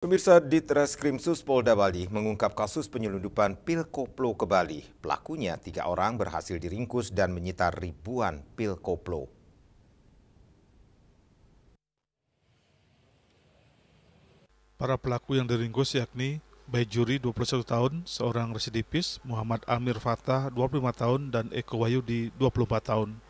Pemirsa, Ditreskrimsus Polda Bali mengungkap kasus penyelundupan pil koplo ke Bali. Pelakunya 3 orang berhasil diringkus dan menyita ribuan pil koplo. Para pelaku yang diringkus yakni Baijuri 21 tahun, seorang residivis, Muhammad Amir Fattah 25 tahun, dan Eko Wahyudi 24 tahun.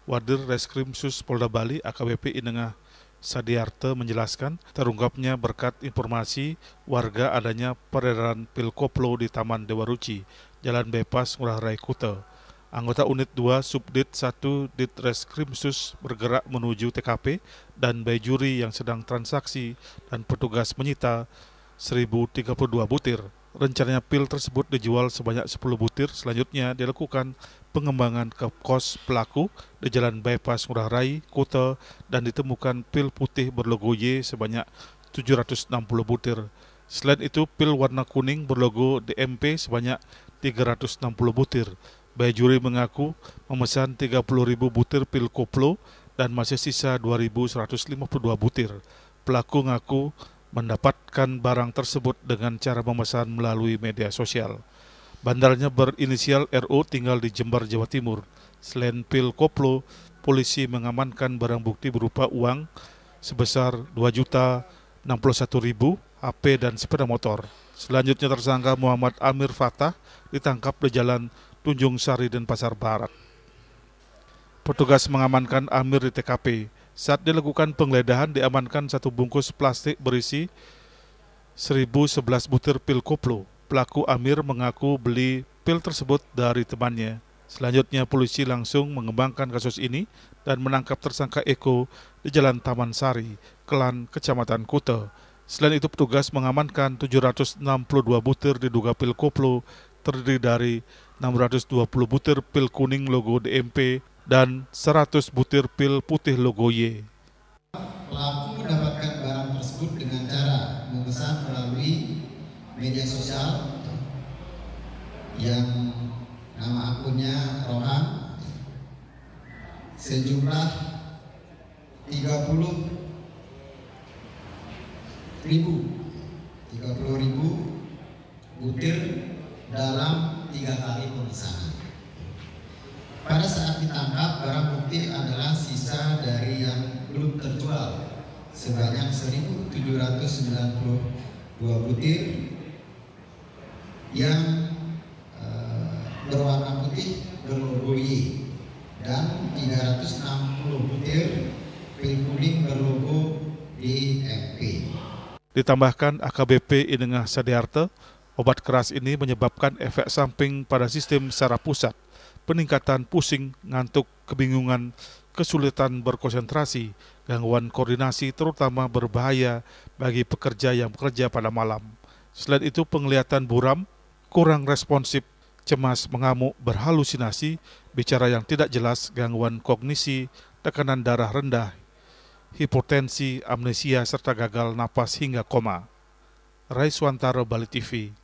Wadir Reskrimsus Polda Bali AKBP Inengah Sadiarte menjelaskan terungkapnya berkat informasi warga adanya peredaran pil koplo di Taman Dewa Ruci, Jalan Bypass Ngurah Rai Kuta. Anggota Unit 2 Subdit 1 Ditreskrimsus bergerak menuju TKP dan Baijuri yang sedang transaksi dan petugas menyita 1032 butir. Rencananya pil tersebut dijual sebanyak 10 butir. Selanjutnya dilakukan pengembangan ke kos pelaku di Jalan Bypass Ngurah Rai, Kuta, dan ditemukan pil putih berlogo Y sebanyak 760 butir. Selain itu, pil warna kuning berlogo DMP sebanyak 360 butir. Baijuri mengaku memesan 30.000 butir pil koplo dan masih sisa 2.152 butir. Pelaku mengaku mendapatkan barang tersebut dengan cara memesan melalui media sosial. Bandarnya berinisial RO tinggal di Jember, Jawa Timur. Selain pil koplo, polisi mengamankan barang bukti berupa uang sebesar 2.061.000, HP dan sepeda motor. Selanjutnya tersangka Muhammad Amir Fattah ditangkap di Jalan Tunjung Sari dan Pasar Barat. Petugas mengamankan Amir di TKP. Saat dilakukan penggeledahan diamankan satu bungkus plastik berisi 1011 butir pil koplo. Pelaku Amir mengaku beli pil tersebut dari temannya. Selanjutnya polisi langsung mengembangkan kasus ini dan menangkap tersangka Eko di Jalan Taman Sari, Kelan, Kecamatan Kuta. Selain itu petugas mengamankan 762 butir diduga pil koplo terdiri dari 620 butir pil kuning logo DMP dan 100 butir pil putih logo Y. Pelaku mendapatkan barang tersebut dengan cara memesan melalui media sosial yang nama akunnya Rohan sejumlah 30.000 butir dalam 3 kali pemesanan. Pada saat ditangkap, barang bukti adalah sisa dari yang belum terjual sebanyak 1.792 butir yang berwarna putih berlogo Y dan 360 butir pil kuning berlogo DMP. Ditambahkan AKBP Inengah Sadiarte, obat keras ini menyebabkan efek samping pada sistem saraf pusat, peningkatan pusing, ngantuk, kebingungan, kesulitan berkonsentrasi, gangguan koordinasi terutama berbahaya bagi pekerja yang bekerja pada malam. Selain itu penglihatan buram, kurang responsif, cemas, mengamuk, berhalusinasi, bicara yang tidak jelas, gangguan kognisi, tekanan darah rendah, hipotensi, amnesia, serta gagal napas hingga koma. Rai Swantara, Bali TV.